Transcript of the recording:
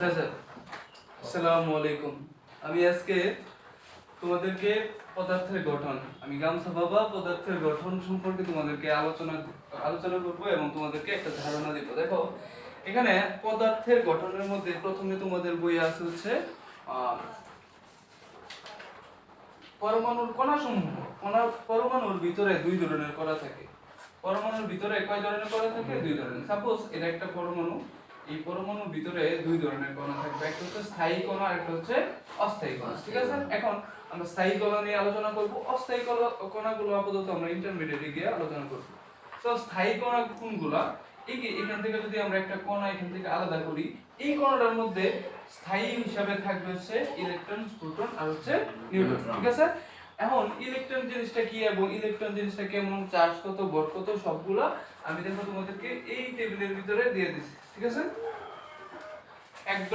আসসালামু আলাইকুম। আমি আজকে তোমাদেরকে পদার্থের গঠন, আমি গামছা বাবা পদার্থের গঠন সম্পর্কে তোমাদেরকে আলোচনা করব এবং তোমাদেরকে একটা ধারণা দেব। দেখো, এখানে পদার্থের গঠনের মধ্যে প্রথমে তোমাদের বইয়ে আছে হচ্ছে পরমাণুর কণাসমূহ। পরমাণুর ভিতরে দুই ধরনের কণা থাকে। পরমাণুর ভিতরে কয় ধরনের কণা থাকে? দুই ধরনের। সাপোজ এটা একটা পরমাণু, এই পরমাণুর ভিতরে দুই ধরনের কণা থাকবে, একটা হচ্ছে স্থায়ী কণা আর একটা হচ্ছে অস্থায়ী কণা। ঠিক আছে, এখন আমরা স্থায়ী কণা নিয়ে আলোচনা করব, অস্থায়ী কণাগুলো আপাতত আমরা ইন্টারমিডিয়েটে গিয়ে আলোচনা করব। তো স্থায়ী কণা কোনগুলা? এখান থেকে যদি আমরা একটা কণা এখান থেকে আলাদা করি, এই কণাটার মধ্যে স্থায়ী হিসাবে থাকবে হচ্ছে ইলেকট্রন, প্রোটন আর হচ্ছে নিউট্রন। ঠিক আছে, এখন ইলেকট্রন জিনিসটা কি এবং ইলেকট্রন জিনিসটা কেমন, চার্জ কত, ভর কত, সবগুলা আমি দেখো তোমাদেরকে এই টেবিলের ভিতরে দিয়ে দিচ্ছি। ঠিক আছে, একদম